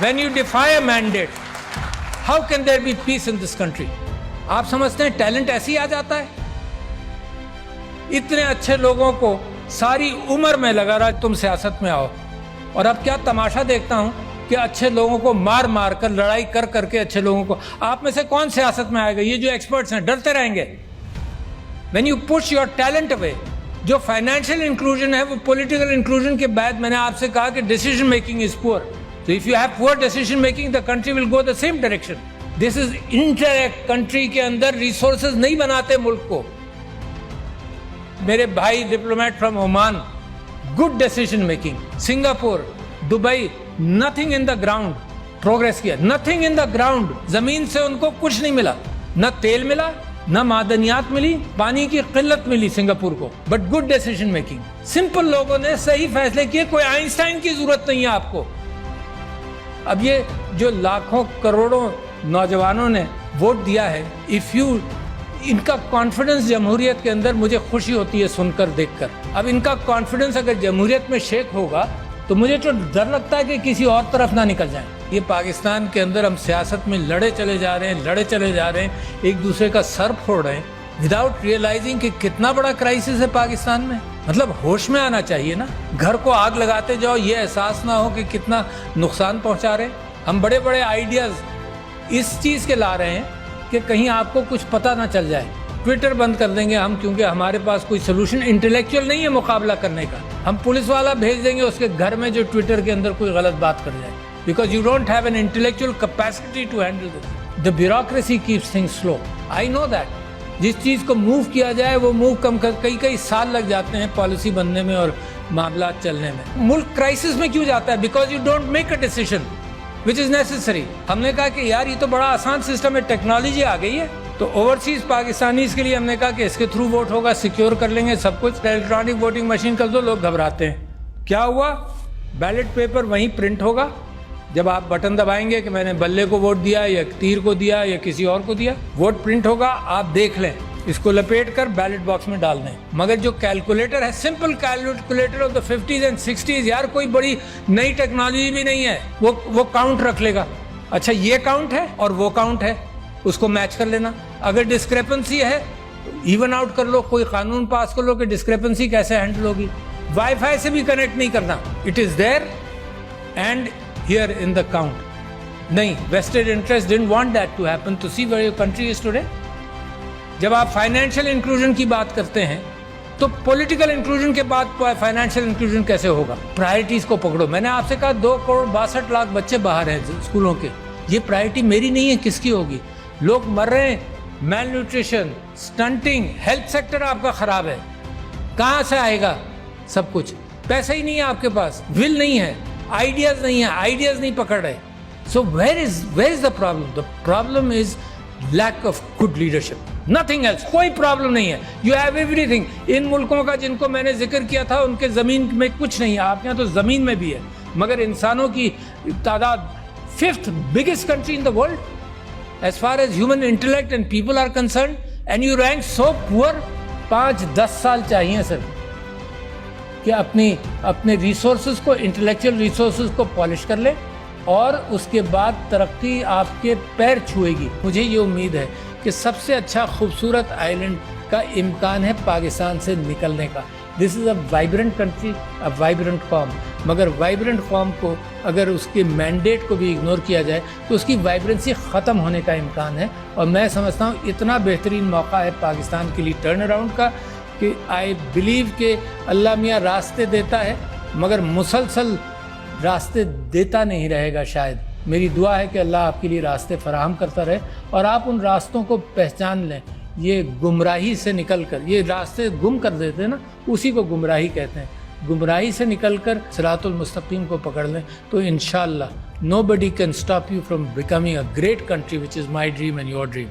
When you defy a mandate, how can there be peace in this country? آپ سمجھتے ہیں talent ایسے ہی آ جاتا ہے؟ اتنے اچھے لوگوں کو ساری عمر میں لگا رہا تم سیاست میں آؤ، اور اب کیا تماشا دیکھتا ہوں کہ اچھے لوگوں کو مار مار کر، لڑائی کر کر کے اچھے لوگوں کو، آپ میں سے کون سیاست میں آئے گا؟ یہ جو ایکسپرٹس ہیں ڈرتے رہیں گے. When you push your talent away، جو فائنینشیل انکلوژن ہے وہ پولیٹیکل انکلوژن کے بعد میں نے آپ سے کہا کہ ڈیسیژن میکنگ از پور. So if you have poor decision making, the country will go the same direction. This is interact country کے اندر ریسورسز نہیں بناتے ملک کو. میرے بھائی diplomat from Oman, good decision making. Singapore, Dubai, nothing in the ground progress کیا، nothing in the ground. زمین سے ان کو کچھ نہیں ملا، نہ تیل ملا، نہ معدنیات ملی، پانی کی قلت ملی سنگاپور کو، but good decision making. Simple لوگوں نے صحیح فیصلے کیے، کوئی آئنسٹائن کی ضرورت نہیں ہے آپ کو. اب یہ جو لاکھوں کروڑوں نوجوانوں نے ووٹ دیا ہے، ان کا کانفیڈنس جمہوریت کے اندر مجھے خوشی ہوتی ہے سن کر، دیکھ کر. اب ان کا کانفیڈنس اگر جمہوریت میں شیک ہوگا تو مجھے تو ڈر لگتا ہے کہ کسی اور طرف نہ نکل جائیں. یہ پاکستان کے اندر ہم سیاست میں لڑے چلے جا رہے ہیں، ایک دوسرے کا سر پھوڑ رہے ہیں وداؤٹ ریئلائزنگ کہ کتنا بڑا کرائسس ہے پاکستان میں. مطلب ہوش میں آنا چاہیے نا. گھر کو آگ لگاتے جاؤ، یہ احساس نہ ہو کہ کتنا نقصان پہنچا رہے ہیں. ہم بڑے بڑے آئیڈیاز اس چیز کے لا رہے ہیں کہ کہیں آپ کو کچھ پتہ نہ چل جائے. ٹویٹر بند کر دیں گے ہم، کیونکہ ہمارے پاس کوئی سلوشن انٹلیکچوئل نہیں ہے مقابلہ کرنے کا. ہم پولیس والا بھیج دیں گے اس کے گھر میں جو ٹویٹر کے اندر کوئی غلط بات کر جائے، because you don't have an intellectual capacity to handle this. The bureaucracy keeps things slow. I know that. جس چیز کو موو کیا جائے وہ موو کئی سال لگ جاتے ہیں پالیسی بننے میں اور معاملات چلنے میں. ملک کرائسس میں کیوں جاتا ہے؟ Because you don't make a decision which is necessary. ہم نے کہا کہ یار یہ تو بڑا آسان سسٹم ہے، ٹیکنالوجی آ گئی ہے، تو اوورسیز پاکستانیز کے لیے ہم نے کہا کہ اس کے تھرو ووٹ ہوگا، سیکیور کر لیں گے سب کچھ. الیکٹرانک ووٹنگ مشین کر دو، لوگ گھبراتے ہیں. کیا ہوا؟ بیلٹ پیپر وہیں پرنٹ ہوگا. جب آپ بٹن دبائیں گے کہ میں نے بلے کو ووٹ دیا یا تیر کو دیا یا کسی اور کو دیا، ووٹ پرنٹ ہوگا، آپ دیکھ لیں، اس کو لپیٹ کر بیلٹ باکس میں ڈال دیں. مگر جو کیلکولیٹر ہے، simple calculator of the 50s and 60s، یار کوئی بڑی نئی ٹیکنالوجی بھی نہیں ہے، وہ کاؤنٹ رکھ لے گا. اچھا یہ کاؤنٹ ہے اور وہ کاؤنٹ ہے، اس کو میچ کر لینا. اگر ڈسکریپنسی ہے ایون آؤٹ کر لو، کوئی قانون پاس کر لو کہ ڈسکریپنسی کیسے ہینڈل ہوگی. وائی فائی سے بھی کنیکٹ نہیں کرنا، it is there and here in the count. نہیں، vested interest don't want that to happen. To see where your country is today. جب آپ فائنینشیل انکلوژن کی بات کرتے ہیں تو پولیٹیکل انکلوژن کے بعد فائنینشیل انکلوژن کیسے ہوگا؟ پرائرٹیز کو پکڑو. میں نے آپ سے کہا 2.62 کروڑ بچے باہر ہیں اسکولوں کے. یہ پرائرٹی میری نہیں ہے، کس کی ہوگی؟ لوگ مر رہے ہیں، میل نیوٹریشن، سٹنٹنگ، ہیلتھ سیکٹر آپ کا خراب ہے. کہاں سے آئے گا سب کچھ؟ پیسہ ہی نہیں ہے آپ کے پاس، ول نہیں ہے، آئیڈیاز نہیں ہے، آئیڈیاز نہیں پکڑ رہے. So where is the problem? The problem is lack of good leadership. Nothing else. کوئی پرابلم نہیں ہے. You have everything. ان ملکوں کا جن کو میں نے ذکر کیا تھا ان کے زمین میں کچھ نہیں ہے، آپ کے یہاں تو زمین میں بھی ہے، مگر انسانوں کی تعداد 5th biggest country in the world as far as human intellect and people are concerned, and you rank so poor. 5-10 سال چاہیے سر کہ اپنے ریسورسز کو، انٹلیکچوئل ریسورسز کو پالش کر لے، اور اس کے بعد ترقی آپ کے پیر چھوئے گی. مجھے یہ امید ہے کہ سب سے اچھا خوبصورت آئیلینڈ کا امکان ہے پاکستان سے نکلنے کا. دس از اے وائبرنٹ کنٹری، اے وائبرنٹ قوم. مگر وائبرنٹ قوم کو اگر اس کے مینڈیٹ کو بھی اگنور کیا جائے تو اس کی وائبرنسی ختم ہونے کا امکان ہے. اور میں سمجھتا ہوں اتنا بہترین موقع ہے پاکستان کے لیے ٹرن اراؤنڈ کا کہ آئی بلیو کہ اللہ میاں راستے دیتا ہے مگر مسلسل راستے دیتا نہیں رہے گا شاید. میری دعا ہے کہ اللہ آپ کے لیے راستے فراہم کرتا رہے اور آپ ان راستوں کو پہچان لیں. یہ گمراہی سے نکل کر، یہ راستے گم کر دیتے ہیں نا، اسی کو گمراہی کہتے ہیں. گمراہی سے نکل کر صراط المستقیم کو پکڑ لیں تو انشاءاللہ nobody can stop you from becoming a great country, which is my dream and your dream.